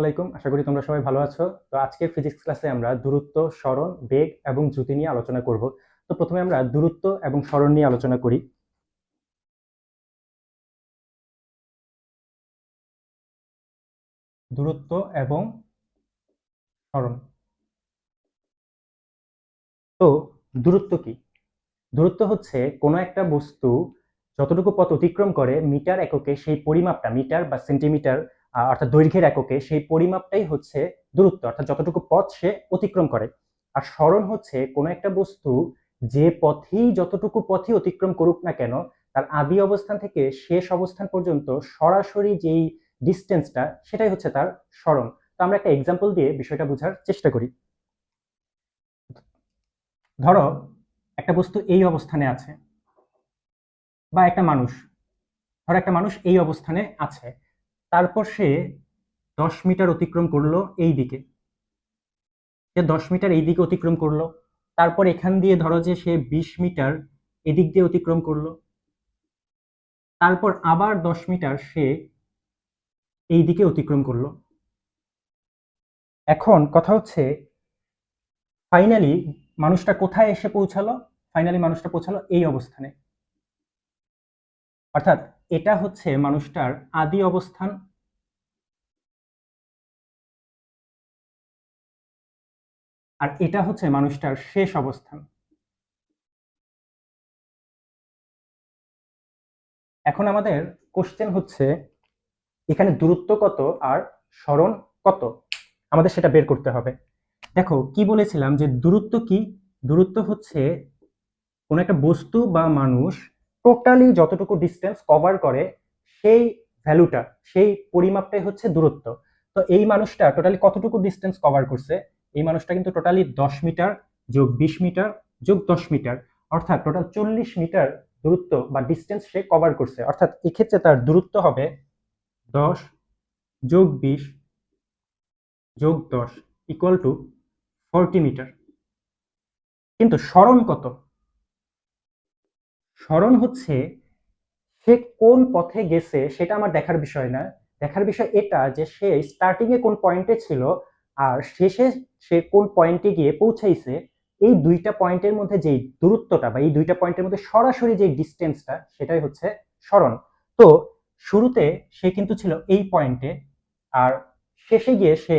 আলাইকুম। আশা করি তোমরা সবাই ভালো আছো। তো আজকের ফিজিক্স ক্লাসে আমরা দূরত্ব, সরণ, বেগ এবং দ্রুতি নিয়ে আলোচনা করব। তো প্রথমে আমরা দূরত্ব এবং সরণ নিয়ে আলোচনা করি। দূরত্ব এবং সরণ। তো দূরত্ব কি? দূরত্ব হচ্ছে কোনো একটা বস্তু যতটুকু পথ অতিক্রম করে মিটার এককে সেই পরিমাপটা, মিটার বা সেন্টিমিটার অর্থাৎ দৈর্ঘ্যের এককে সেই পরিমাপটাই হচ্ছে দূরত্ব, অর্থাৎ যতটুকু পথ সে অতিক্রম করে। আর সরণ হচ্ছে কোনো একটা বস্তু যে পথেই যতটুকু পথই অতিক্রম করুক না কেন, তার আদি অবস্থান থেকে শেষ অবস্থান পর্যন্ত সরাসরি যেই ডিস্টেন্সটা সেটাই হচ্ছে তার সরণ। তো আমরা একটা এক্সাম্পল দিয়ে বিষয়টা বোঝার চেষ্টা করি। ধরো একটা বস্তু এই অবস্থানে আছে, বা একটা মানুষ, ধরো একটা মানুষ এই অবস্থানে আছে, তারপর সে 10 মিটার অতিক্রম করলো এই দিকে, সে 10 মিটার এই দিকে অতিক্রম করলো, তারপর এখান দিয়ে ধরো যে সে 20 মিটার এদিক দিয়ে অতিক্রম করলো, তারপর আবার 10 মিটার সে এই দিকে অতিক্রম করলো। এখন কথা হচ্ছে ফাইনালি মানুষটা কোথায় এসে পৌঁছালো? ফাইনালি মানুষটা পৌঁছালো এই অবস্থানে, অর্থাৎ এটা হচ্ছে মানুষটার আদি অবস্থান, আর এটা হচ্ছে মানুষটার শেষ অবস্থান। এখন আমাদের কোশ্চেন হচ্ছে এখানে দূরত্ব কত আর সরণ কত, আমাদের সেটা বের করতে হবে। দেখো কি বলেছিলাম যে দূরত্ব কি? দূরত্ব হচ্ছে কোন একটা বস্তু বা মানুষ টোটালি যতটুকু ডিস্টেন্স কভার করে সেই ভ্যালুটা, সেই পরিমাপটাই হচ্ছে দূরত্ব। তো এই মানুষটা টোটালি কতটুকু ডিস্টেন্স কভার করছে? এই মানুষটা কিন্তু টোটালি 10 মিটার যোগ 20 মিটার যোগ 10 মিটার, অর্থাৎ টোটাল 40 মিটার দূরত্ব বা ডিস্টেন্স সে কভার করছে। অর্থাৎ এক্ষেত্রে তার দূরত্ব হবে 10 যোগ 20 যোগ 10 ইকুয়াল টু 40 মিটার। কিন্তু সরণ কত? সরণ হচ্ছে সে কোন পথে গেছে সেটা আমার দেখার বিষয় না। দেখার বিষয় এটা যে সে স্টার্টিং এ কোন পয়েন্টে ছিল আর শেষে সে কোন পয়েন্টে গিয়ে পৌঁছাইছে। এই দুইটা পয়েন্টের মধ্যে যেই দূরত্বটা বা এই দুইটা পয়েন্টের মধ্যে সরাসরি যে ডিস্টেন্সটা সেটাই হচ্ছে সরণ। তো শুরুতে সে কিন্তু ছিল এই পয়েন্টে, আর শেষে গিয়ে সে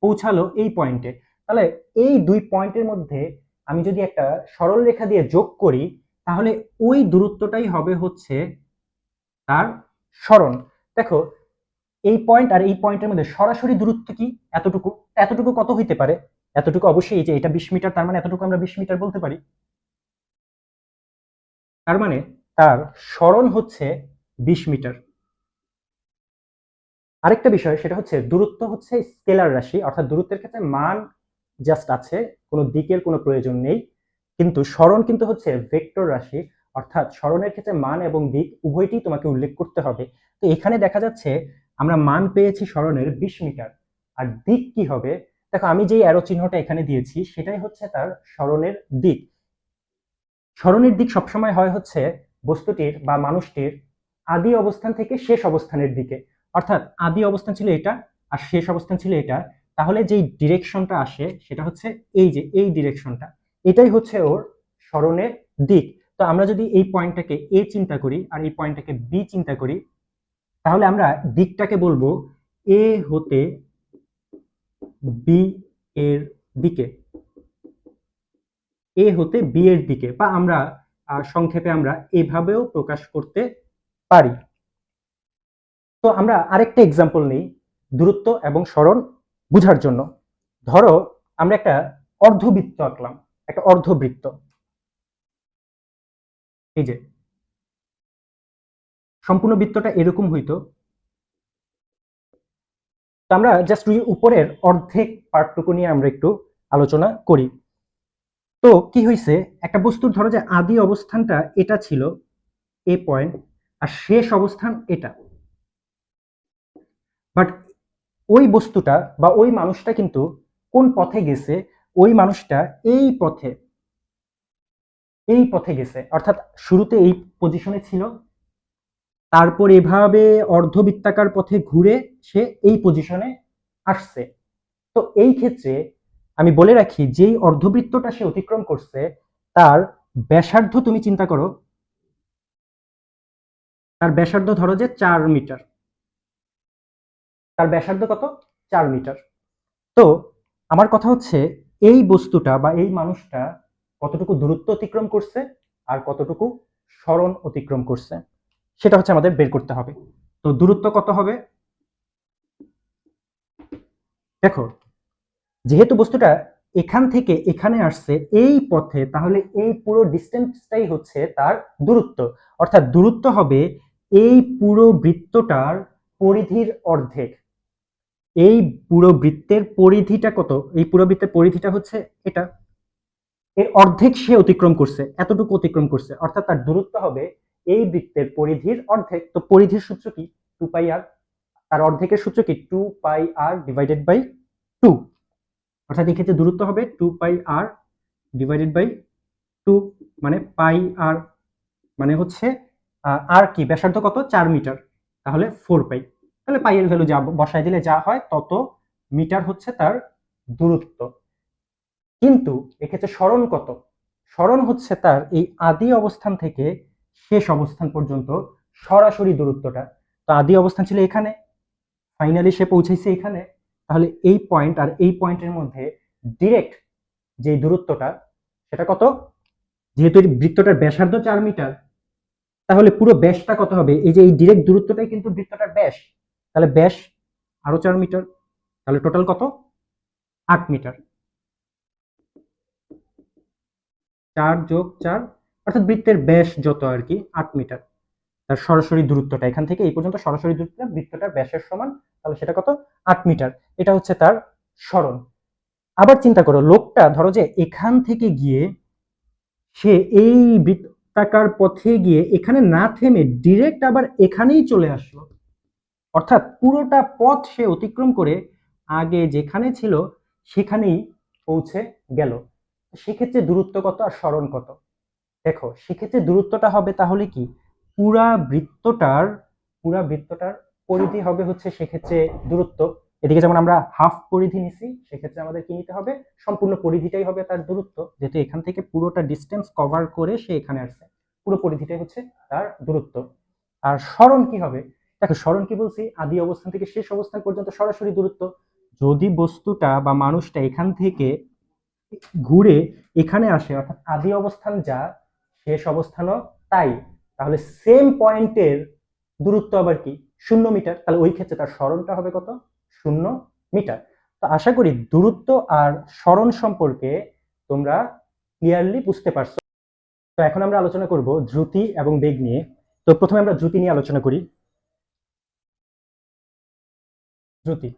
পৌঁছালো এই পয়েন্টে। তাহলে এই দুই পয়েন্টের মধ্যে আমি যদি একটা সরল রেখা দিয়ে যোগ করি, তাহলে ওই দূরত্বটাই হবে হচ্ছে তার সরণ। দেখো এই পয়েন্ট আর এই পয়েন্টের মধ্যে সরাসরি দূরত্ব কি? এতটুকু। এতটুকু কত হইতে পারে? এতটুকু অবশ্যই, এই যে এটা 20 মিটার, তার মানে এতটুকু আমরা 20 মিটার বলতে পারি। তার মানে তার সরণ হচ্ছে 20 মিটার। আরেকটা বিষয় সেটা হচ্ছে দূরত্ব হচ্ছে স্কেলার রাশি, অর্থাৎ দূরত্বের ক্ষেত্রে মান জাস্ট আছে, কোনো দিকের কোনো প্রয়োজন নেই। কিন্তু সরণ কিন্তু হচ্ছে ভেক্টর রাশি, অর্থাৎ সরণের ক্ষেত্রে মান এবং দিক উভয়টি তোমাকে উল্লেখ করতে হবে। তো এখানে দেখা যাচ্ছে আমরা মান পেয়েছি সরণের 20 মিটার, আর দিক কি হবে? দেখো আমি যেই অ্যারো চিহ্নটা এখানে দিয়েছি সেটাই হচ্ছে তার সরণের দিক। সরণের দিক সবসময় হয় হচ্ছে বস্তুটির বা মানুষটির আদি অবস্থান থেকে শেষ অবস্থানের দিকে, অর্থাৎ আদি অবস্থান ছিল এটা আর শেষ অবস্থান ছিল এটা। তাহলে যেই ডিরেকশনটা আসে সেটা হচ্ছে এই যে এই ডিরেকশনটা, এটাই হচ্ছে ওর সরণের দিক। তো আমরা যদি এই পয়েন্টটাকে এ চিন্তা করি আর এই পয়েন্টটাকে বি চিন্তা করি, তাহলে আমরা দিকটাকে বলবো এ হতে বি এর দিকে, এ হতে বি এর দিকে, বা আমরা সংক্ষেপে আমরা এভাবেও প্রকাশ করতে পারি। তো আমরা আরেকটা এক্সাম্পল নেই দূরত্ব এবং সরণ বুঝার জন্য। ধরো আমরা একটা অর্ধবৃত্ত আঁকলাম, একটা অর্ধবৃত্ত, এই যে সম্পূর্ণ বৃত্তটা এরকম হইতো। তো আমরা জাস্ট ওই উপরের অর্ধেক পার্টটুকু নিয়ে আমরা একটু আলোচনা করি। তো কি হয়েছে, একটা বস্তুর ধরো যে আদি অবস্থানটা এটা ছিল এ পয়েন্ট, আর শেষ অবস্থান এটা। বাট ওই বস্তুটা বা ওই মানুষটা কিন্তু কোন পথে গেছে? ওই মানুষটা এই পথে, এই পথে গেছে, অর্থাৎ শুরুতে এই পজিশনে ছিল, তারপর এভাবে অর্ধবৃত্তাকার পথে ঘুরে সে এই পজিশনে আসছে। তো এই ক্ষেত্রে আমি বলে রাখি, যেই অর্ধবৃত্তটা সে অতিক্রম করছে তার ব্যাসার্ধ তুমি চিন্তা করো, তার ব্যাসার্ধ ধরো যে 4 মিটার, তার ব্যাসার্ধ কত? 4 মিটার। তো আমার কথা হচ্ছে এই বস্তুটা বা এই মানুষটা কতটুকু দূরত্ব অতিক্রম করছে আর কতটুকু সরণ অতিক্রম করছে সেটা হচ্ছে আমাদের বের করতে হবে। তো দূরত্ব কত হবে? দেখো, যেহেতু বস্তুটা এখান থেকে এখানে আসছে এই পথে, তাহলে এই পুরো ডিস্টেন্সটাই হচ্ছে তার দূরত্ব। অর্থাৎ দূরত্ব হবে এই পুরো বৃত্তটার পরিধির অর্ধেক। এই পুরো বৃত্তের পরিধিটা কত? এই পুরো বৃত্তের পরিধিটা হচ্ছে এটা, এর অর্ধেক সে অতিক্রম করছে, এতটুকু অতিক্রম করছে, অর্থাৎ তার দূরত্ব হবে এই বৃত্তের পরিধির অর্ধেক। তো পরিধির সূত্র কি? 2πr। তার অর্ধেকের সূত্র কি? 2πr divided by 2। অর্থাৎ এই ক্ষেত্রে দূরত্ব হবে 2πr ডিভাইডেড বাই 2, মানে পাই আর, মানে হচ্ছে আর কি ব্যাসার্ধ কত? 4 মিটার, তাহলে 4π। তাহলে পাই এর ভ্যালু যা বসায় দিলে যা হয় তত মিটার হচ্ছে তার দূরত্ব। কিন্তু এক্ষেত্রে সরণ কত? সরণ হচ্ছে তার এই আদি অবস্থান থেকে শেষ অবস্থান পর্যন্ত সরাসরি দূরত্বটা। তো আদি অবস্থান ছিল এখানে, ফাইনালি সে পৌঁছেছে এখানে, তাহলে এই পয়েন্ট আর এই পয়েন্টের মধ্যে ডিরেক্ট যে দূরত্বটা সেটা কত? যেহেতু এই বৃত্তটার ব্যাসার্ধ 4 মিটার, তাহলে পুরো ব্যাসটা কত হবে? এই যে এই ডিরেক্ট দূরত্বটাই কিন্তু বৃত্তটার ব্যাস, তাহলে ব্যাস আরো 4 মিটার, তাহলে টোটাল কত? 8 মিটার। 4 যোগ 4, অর্থাৎ বৃত্তের ব্যাস যত আর কি 8 মিটার। তার সরাসরি দূরত্বটা এখান থেকে এই পর্যন্ত সরাসরি দূরত্বটা বৃত্তটার ব্যাসের সমান, তাহলে সেটা কত? 8 মিটার। এটা হচ্ছে তার সরণ। আবার চিন্তা করো, লোকটা ধরো যে এখান থেকে গিয়ে সে এই বৃত্তাকার পথে গিয়ে এখানে না থেমে ডিরেক্ট আবার এখানেই চলে আসলো, অর্থাৎ পুরোটা পথ সে অতিক্রম করে আগে যেখানে ছিল সেখানেই পৌঁছে গেল। সেক্ষেত্রে দূরত্ব কত আর সরণ কত? দেখো, সেক্ষেত্রে দূরত্বটা হবে তাহলে কি, পুরা বৃত্তটার পরিধি হবে হচ্ছে সেক্ষেত্রে দূরত্ব। এদিকে যেমন আমরা হাফ পরিধি নিছি, সেক্ষেত্রে আমাদের কি নিতে হবে? সম্পূর্ণ পরিধিটাই হবে তার দূরত্ব, যেহেতু এখান থেকে পুরোটা ডিস্টেন্স কভার করে সে এখানে আসছে, পুরো পরিধিটাই হচ্ছে তার দূরত্ব। আর সরণ কি হবে? দেখো, সরণ কি বলছি? আদি অবস্থান থেকে শেষ অবস্থান পর্যন্ত সরাসরি দূরত্ব। যদি বস্তুটা বা মানুষটা এখান থেকে ঘুরে এখানে আসে, অর্থাৎ আদি অবস্থান যা শেষ অবস্থানও তাই, তাহলে সেম পয়েন্টের দূরত্ব আবার কি? 0 মিটার। তাহলে ওই ক্ষেত্রে তার সরণটা হবে কত? 0 মিটার। তো আশা করি দূরত্ব আর সরণ সম্পর্কে তোমরা ক্লিয়ারলি বুঝতে পারছো। তো এখন আমরা আলোচনা করব দ্রুতি এবং বেগ নিয়ে। তো প্রথমে আমরা দ্রুতি নিয়ে আলোচনা করি। দ্রুতি।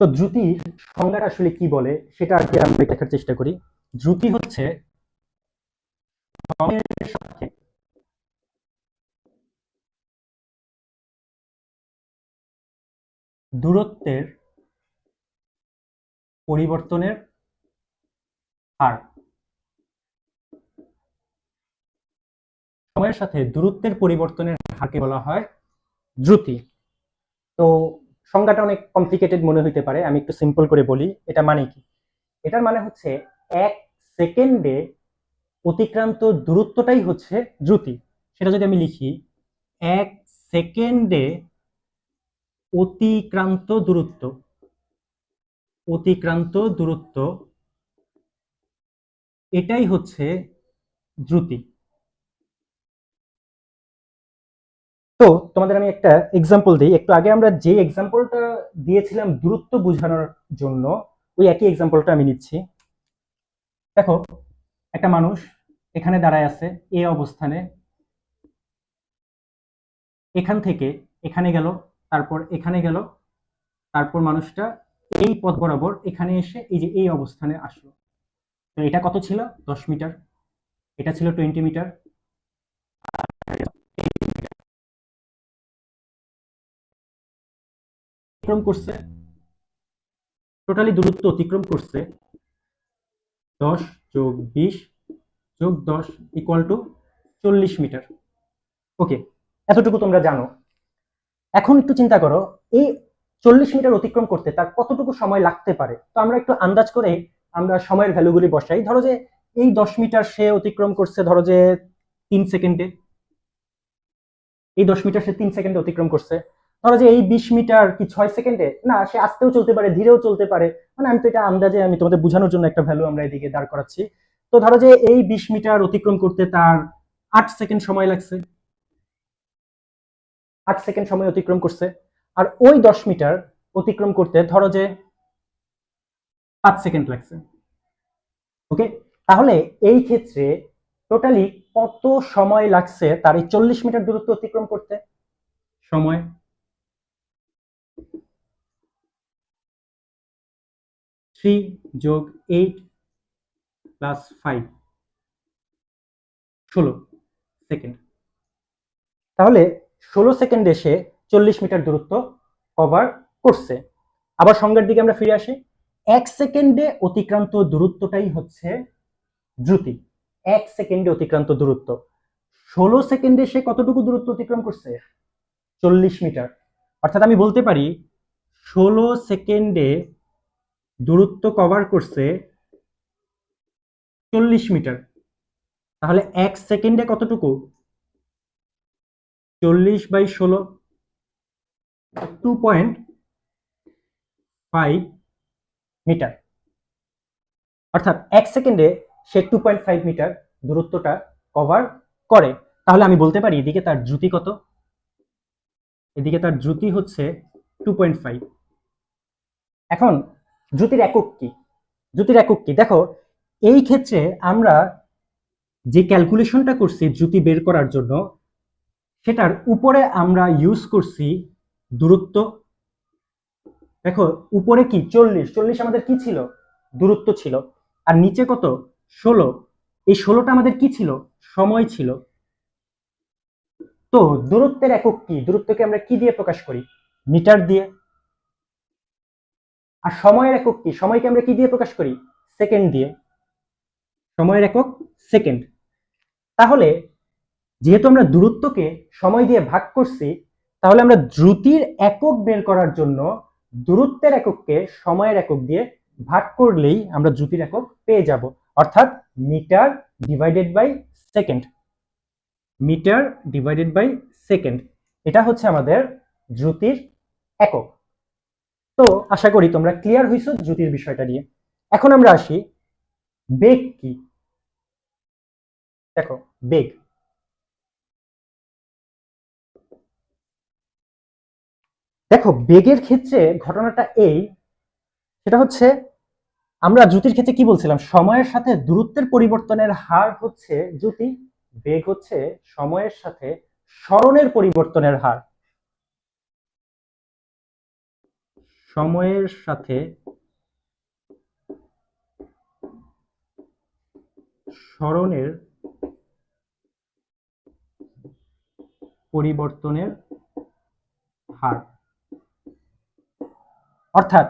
তো দ্রুতির সংজ্ঞাটা আসলে কি বলে সেটা আর কি আমরা দেখার চেষ্টা করি। দ্রুতি হচ্ছে সময়ের সাথে দূরত্বের পরিবর্তনের হার। সময়ের সাথে দূরত্বের পরিবর্তনের হারকে বলা হয় দ্রুতি। তো সংজ্ঞাটা অনেক কমপ্লিকেটেড মনে হইতে পারে, আমি একটু সিম্পল করে বলি এটা মানে কি। এটার মানে হচ্ছে 1 সেকেন্ডে অতিক্রান্ত দূরত্বটাই হচ্ছে দ্রুতি। সেটা যদি আমি লিখি, 1 সেকেন্ডে অতিক্রান্ত দূরত্ব, অতিক্রান্ত দূরত্ব এটাই হচ্ছে দ্রুতি। তো তোমাদের আমি একটা এক্সাম্পল দিই। একটু আগে আমরা যে এক্সাম্পলটা দিয়েছিলাম দূরত্ব বোঝানোর জন্য, ওই একই এক্সাম্পলটা আমি নিচ্ছি। দেখো, একটা মানুষ এখানে দাঁড়ায় আছে এই অবস্থানে, এখান থেকে এখানে গেল, তারপর এখানে গেল, তারপর মানুষটা এই পথ বরাবর এখানে এসে এই যে এই অবস্থানে আসলো। তো এটা কত ছিল? 10 মিটার। এটা ছিল 20 মিটার। অতিক্রম করছে, টোটালি দূরত্ব অতিক্রম করছে 10 + 20 + 10 = 40 মিটার। ওকে, এতটুকু তোমরা জানো। এখন একটু চিন্তা করো, এই 40 মিটার অতিক্রম করতে তার কতটুকু সময় লাগতে পারে। তো আমরা একটু আন্দাজ করে আমরা সময়ের ভ্যালুগুলি বসাই। ধরো যে এই 10 মিটার সে অতিক্রম করছে ধরো যে 3 সেকেন্ডে, এই 10 মিটার সে 3 সেকেন্ডে অতিক্রম করছে। ধরো যে এই 20 মিটার কি 6 সেকেন্ডে, না সে আস্তেও চলতে পারে ধীরেও চলতে পারে, মানে আমি তো এটা আন্দাজে আমি তোমাদের বোঝানোর জন্য একটা ভ্যালু আমরা এদিকে দাঁড় করাচ্ছি। তো ধরো যে এই 20 মিটার অতিক্রম করতে তার 8 সেকেন্ড সময় লাগছে, 8 সেকেন্ড সময় অতিক্রম করছে। আর ওই 10 মিটার অতিক্রম করতে ধরো যে 5 সেকেন্ড লাগছে। ওকে, তাহলে এই ক্ষেত্রে টোটালি কত সময় লাগছে তার এই 40 মিটার দূরত্ব অতিক্রম করতে? সময় 3 যোগ 8 প্লাস 5, 16 সেকেন্ড। তাহলে 16 সেকেন্ডে সে 40 মিটার দূরত্ব কভার করছে। আবার সংজ্ঞার দিকে আমরা ফিরে আসি। 1 সেকেন্ডে অতিক্রান্ত দূরত্বটাই হচ্ছে দ্রুতি। 1 সেকেন্ডে অতিক্রান্ত দূরত্ব। 16 সেকেন্ডে সে কতটুকু দূরত্ব অতিক্রম করছে? 40 মিটার। অর্থাৎ আমি বলতে পারি 16 সেকেন্ডে দূরত্ব কভার করছে 40 মিটার। তাহলে 1 সেকেন্ডে কতটুকু? 40/16, 2.5 মিটার। অর্থাৎ 1 সেকেন্ডে সে 2.5 মিটার দূরত্বটা কভার করে। তাহলে আমি বলতে পারি এদিকে তার দ্রুতি কত? এদিকে তার দ্রুতি হচ্ছে 2.5। এখন দ্রুতির একক কি? দ্রুতির একক কি দেখো, এই ক্ষেত্রে আমরা যে ক্যালকুলেশনটা করছি দ্রুতি বের করার জন্য, সেটার উপরে আমরা ইউজ করছি দূরত্ব। দেখো উপরে কি 40, 40 আমাদের কি ছিল? দূরত্ব ছিল। আর নিচে কত? 16, এই 16টা আমাদের কি ছিল? সময় ছিল। তো দূরত্বের একক কি? দূরত্বকে আমরা কি দিয়ে প্রকাশ করি? মিটার দিয়ে। আর সময়ের একক কি? সময়কে আমরা কি দিয়ে প্রকাশ করি? সেকেন্ড দিয়ে। সময়ের একক সেকেন্ড। তাহলে যেহেতু আমরা দূরত্বকে সময় দিয়ে ভাগ করছি, তাহলে আমরা দ্রুতির একক বের করার জন্য দূরত্বের একককে সময়ের একক দিয়ে ভাগ করলেই আমরা দ্রুতির একক পেয়ে যাব। অর্থাৎ metre divided by second. Metre divided by second, এটা হচ্ছে আমাদের দ্রুতির একক। তো আশা করি তোমরা ক্লিয়ার হইছো দ্রুতির বিষয়টা নিয়ে। এখন আমরা আসি বেগ কি। দেখো বেগ, দেখো বেগের ক্ষেত্রে ঘটনাটা এই, সেটা হচ্ছে আমরা দ্রুতির ক্ষেত্রে কি বলছিলাম? সময়ের সাথে দূরত্বের পরিবর্তনের হার হচ্ছে দ্রুতি। বেগ হচ্ছে সময়ের সাথে সরণের পরিবর্তনের হার। সময়ের সাথে সরণের পরিবর্তনের হার। অর্থাৎ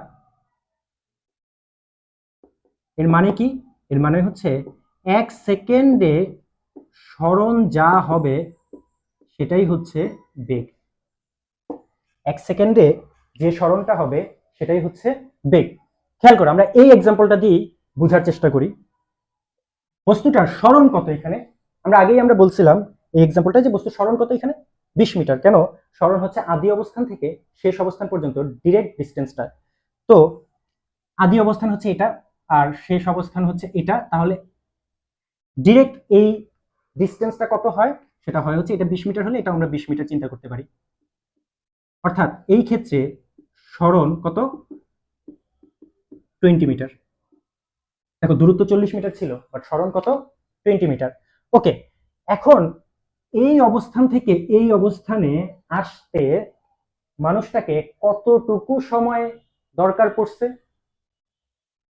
এর মানে কি? এর মানে হচ্ছে 1 সেকেন্ডে সরণ যা হবে সেটাই হচ্ছে বেগ। 1 সেকেন্ডে যে সরণটা হবে সেটাই হচ্ছে বেগ। খেয়াল করো, আমরা এই এক্সাম্পলটা দিয়ে বোঝার চেষ্টা করি বস্তুটার সরণ কত। এখানে আমরা বলছিলাম এই এক্সাম্পলটা যে বস্তুর সরণ কত এখানে 20 মিটার। কেন? সরণ হচ্ছে আদি অবস্থান থেকে শেষ অবস্থান পর্যন্ত ডিরেক্ট ডিস্টেন্সটা। তো আদি অবস্থান হচ্ছে এটা আর শেষ অবস্থান হচ্ছে এটা, তাহলে ডিরেক্ট এই ডিস্টেন্সটা কত হয়? সেটা হয় হচ্ছে এটা 20 মিটার হলে এটা আমরা 20 মিটার চিন্তা করতে পারি। অর্থাৎ এই ক্ষেত্রে সরণ কত? 20 মিটার। দেখো দূরত্ব 40 মিটার ছিল, বাট সরণ কত? 20 মিটার। ওকে, এখন এই অবস্থান থেকে এই অবস্থানে আসতে মানুষটাকে কতটুকু সময় দরকার পড়ছে?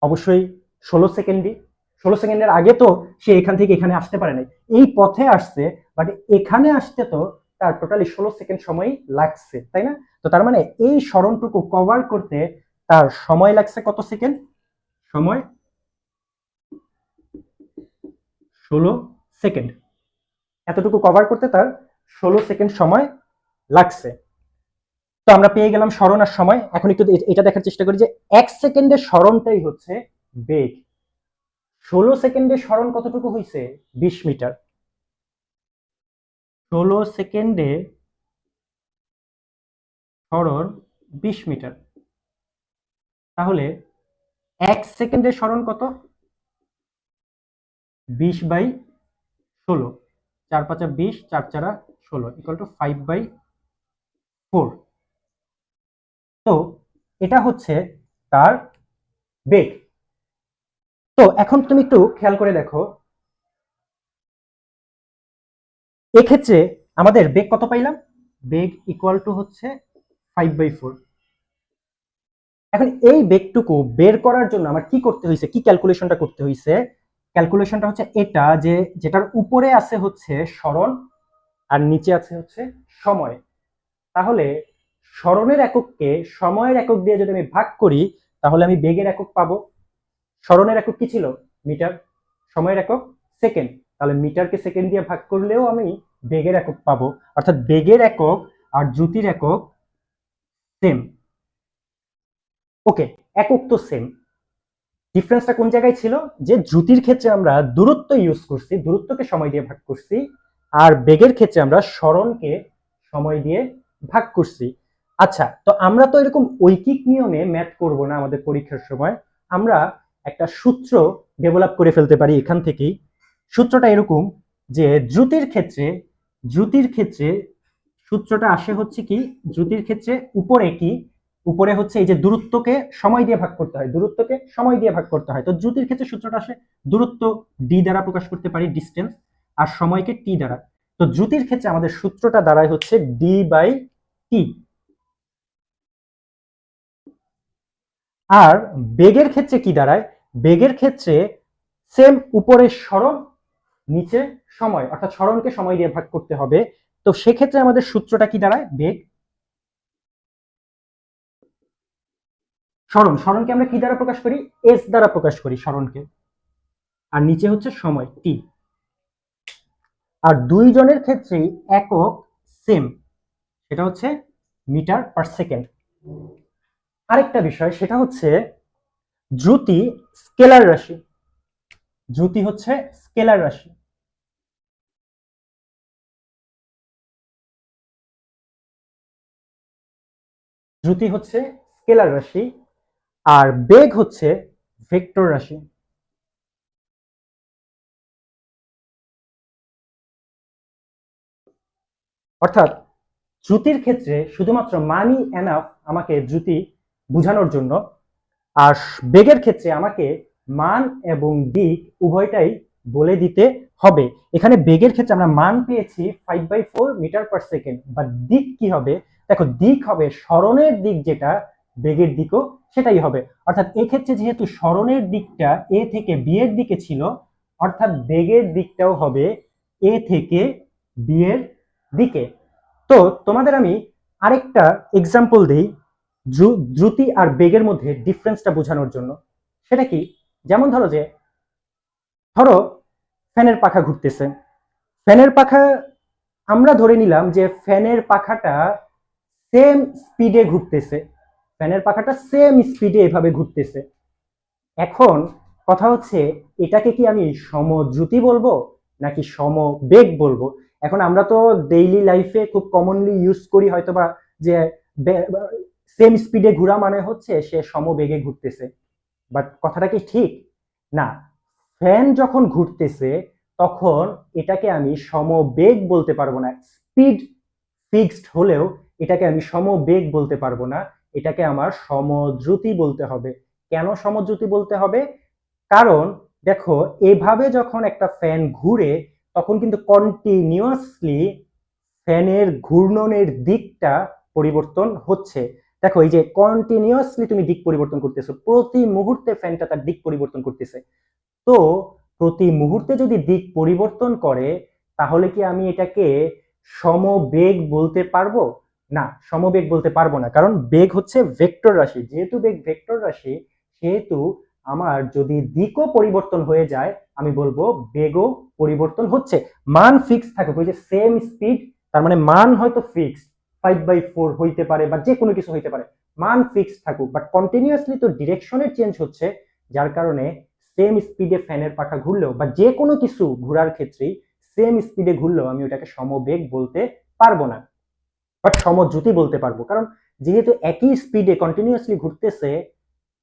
অবশ্যই 16 সেকেন্ডই। 16 সেকেন্ডের আগে তো সে এখান থেকে এখানে আসতে পারে নাই, এই পথে আসছে, বাট এখানে আসতে তো তার টোটালি 16 সেকেন্ড সময় লাগছে, তাই না? তো তার মানে এই সরণটুকু কভার করতে তার সময় লাগছে কত সেকেন্ড? সময় 16 সেকেন্ড। এতটুকু কভার করতে তার 16 সেকেন্ড সময় লাগছে। তো আমরা পেয়ে গেলাম সরণ আর সময়। এখন একটু এটা দেখার চেষ্টা করি যে 1 সেকেন্ডের সরণটাই হচ্ছে বেগ। 16 সেকেন্ডের সরণ কতটুকু হইছে? 20 মিটার। 16 সেকেন্ডে সরণ 20 মিটার। তাহলে 1 সেকেন্ডের সরণ কত? 20/16। 4 5 20, 4 4 16 ইকুয়াল টু 5/4। তো এটা হচ্ছে তার বেগ। তো এখন তুমি একটু খেয়াল করে দেখো, এক্ষেত্রে আমাদের বেগ কত পাইলাম? বেগ ইকুয়াল টু হচ্ছে 5/4। এখন এই বেগটুকু বের করার জন্য আমার কি করতে হয়েছে, কি ক্যালকুলেশনটা করতে হয়েছে? ক্যালকুলেশনটা হচ্ছে এটা যে যেটার উপরে আছে হচ্ছে সরণ আর নিচে আছে হচ্ছে সময়। তাহলে সরণের একককে সময়ের একক দিয়ে যদি আমি ভাগ করি তাহলে আমি বেগের একক পাবো। সরণের একক কি ছিল? মিটার। সময়ের একক সেকেন্ড। তাহলে মিটারকে সেকেন্ড দিয়ে ভাগ করলেও আমি বেগের একক পাবো। অর্থাৎ বেগের একক আর দ্রুতির একক সেম। ওকে, একক তো সেম, ডিফারেন্সটা কোন জায়গায় ছিল? যে দ্রুতির ক্ষেত্রে আমরা দূরত্ব ইউজ করছি, দূরত্বকে সময় দিয়ে ভাগ করছি, আর বেগের ক্ষেত্রে আমরা সরণকে সময় দিয়ে ভাগ করছি। আচ্ছা, তো আমরা তো এরকম ঐকিক নিয়মে ম্যাথ করব না আমাদের পরীক্ষার সময়। আমরা একটা সূত্র ডেভেলপ করে ফেলতে পারি এখান থেকেই। সূত্রটা এরকম যে দ্রুতির ক্ষেত্রে সূত্রটা আসে হচ্ছে কি, দ্রুতির ক্ষেত্রে উপরে কি, উপরে হচ্ছে এই যে দূরত্বকে সময় দিয়ে ভাগ করতে হয়, দূরত্বকে সময় দিয়ে ভাগ করতে হয়। তো দ্রুতির ক্ষেত্রে সূত্রটা আসে দূরত্ব ডি দ্বারা প্রকাশ করতে পারি, ডিস্টেন্স, আর সময়কে টি দ্বারা। তো দ্রুতির ক্ষেত্রে আমাদের সূত্রটা দাঁড়ায় হচ্ছে ডি বাই টি। আর বেগের ক্ষেত্রে কি দাঁড়ায়? বেগের ক্ষেত্রে সেম, উপরে সরণ নিচে সময়, অর্থাৎ সরণকে সময় দিয়ে ভাগ করতে হবে। তো সেক্ষেত্রে আমাদের সূত্রটা কি দাঁড়ায়? বেগ সরণকে আমরা কি দ্বারা প্রকাশ করি? এস দ্বারা প্রকাশ করি সরণকে। আর নিচে হচ্ছে সময় টি। আর দুইজনের ক্ষেত্রেই একক সেম, সেটা হচ্ছে মিটার পার সেকেন্ড। আরেকটা বিষয় সেটা হচ্ছে দ্রুতি স্কেলার রাশি। দ্রুতি হচ্ছে স্কেলার রাশি। দ্রুতি হচ্ছে স্কেলার রাশি আর বেগ হচ্ছে ভেক্টর রাশি। অর্থাৎ দ্রুতির ক্ষেত্রে শুধুমাত্র মানই এনাফ আমাকে দ্রুতি বোঝানোর জন্য, আর বেগের ক্ষেত্রে আমাকে মান এবং দিক উভয়টাই বলে দিতে হবে। এখানে বেগের ক্ষেত্রে আমরা মান পেয়েছি 5/4 মিটার পার সেকেন্ড, বা দিক কি হবে? দেখো, দিক হবে সরণের দিক, যেটা বেগের দিকও সেটাই হবে। অর্থাৎ এক্ষেত্রে যেহেতু সরণের দিকটা এ থেকে বি এর দিকে ছিল, অর্থাৎ বেগের দিকটাও হবে এ থেকে বি এর দিকে। তো তোমাদের আমি আরেকটা এক্সাম্পল দিই দ্রুতি আর বেগের মধ্যে ডিফারেন্সটা বোঝানোর জন্য। সেটা কি? যেমন ধরো ফ্যানের পাখা ঘুরতেছে। ফ্যানের পাখা, আমরা ধরে নিলাম যে ফ্যানের পাখাটা সেম স্পিডে ঘুরতেছে, ফ্যানের পাখাটা সেম স্পিডে এভাবে ঘুরতেছে। এখন কথা হচ্ছে, এটাকে কি আমি সমদ্রুতি বলবো নাকি সমবেগ বলবো? এখন আমরা তো ডেইলি লাইফে খুব কমনলি ইউজ করি হয়তোবা যে সেম স্পিডে ঘোরা মানে হচ্ছে সে সমবেগে ঘুরতেছে। বাট কথাটা কি ঠিক? না, ফ্যান যখন ঘুরতেছে তখন এটাকে আমি সমবেগ বলতে পারবো না। স্পিড ফিক্সড হলেও এটাকে আমি সমবেগ বলতে পারবো না, এটাকে আমার সমদ্রুতি বলতে হবে। কেন সমদ্রুতি বলতে হবে? কারণ দেখো, এভাবে যখন একটা ফ্যান ঘুরে তখন কিন্তু কন্টিনিউয়াসলি ফ্যানের ঘূর্ণনের দিকটা পরিবর্তন হচ্ছে। দেখো, এই যে কন্টিনিউয়াসলি তুমি দিক পরিবর্তন করতেছো, প্রতি মুহূর্তে ফ্যানটা তার দিক পরিবর্তন করতেছে। তো প্রতি মুহূর্তে যদি দিক পরিবর্তন করে তাহলে কি আমি এটাকে সমবেগ বলতে পারবো? না, সমবেগ বলতে পারবো না, কারণ বেগ হচ্ছে ভেক্টর রাশি। যেহেতু বেগ ভেক্টর রাশি, সেহেতু আমার যদি দিকও পরিবর্তন হয়ে যায় আমি বলবো বেগও পরিবর্তন হচ্ছে। মান ফিক্স থাকুক, ওই যে সেম স্পিড, তার মানে মান হয়তো ফিক্সড 5/4 হইতে পারে বা যে কোনো কিছু হইতে পারে, মান ফিক্সড থাকুক, বাট কন্টিনিউয়াসলি তো ডিরেকশনের চেঞ্জ হচ্ছে, যার কারণে সেম স্পিডে ফ্যানের পাখা ঘুরলেও বা যে কোনো কিছু ঘোরার ক্ষেত্রেই সেম স্পিডে ঘুরলেও আমি ওটাকে সমবেগ বলতে পারবো না, বাট সমদ্রুতি বলতে পারবো। কারণ যেহেতু একই স্পিডে কন্টিনিউয়াসলি ঘুরতেছে,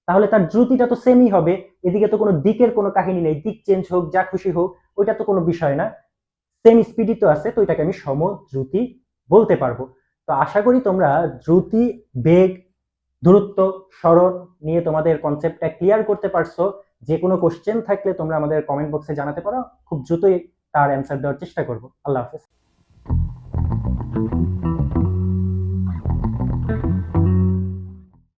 তাহলে তার দ্রুতিটা তো সেমই হবে। এদিকে তো কোনো দিকের কোনো কাহিনী নেই, দিক চেঞ্জ হোক যা খুশি হোক ওইটা তো কোনো বিষয় না, সেম স্পিডই তো আছে, তো এটাকে আমি সমদ্রুতি বলতে পারবো। তো আশা করি তোমরা দ্রুতি, বেগ, দূরত্ব, সরণ নিয়ে তোমাদের কনসেপ্টটা ক্লিয়ার করতে পারছো। যে কোনো কোশ্চেন থাকলে তোমরা আমাদের কমেন্ট বক্সে জানাতে পারো, খুব দ্রুতই তার অ্যান্সার দেওয়ার চেষ্টা করবো। আল্লাহ হাফেজ।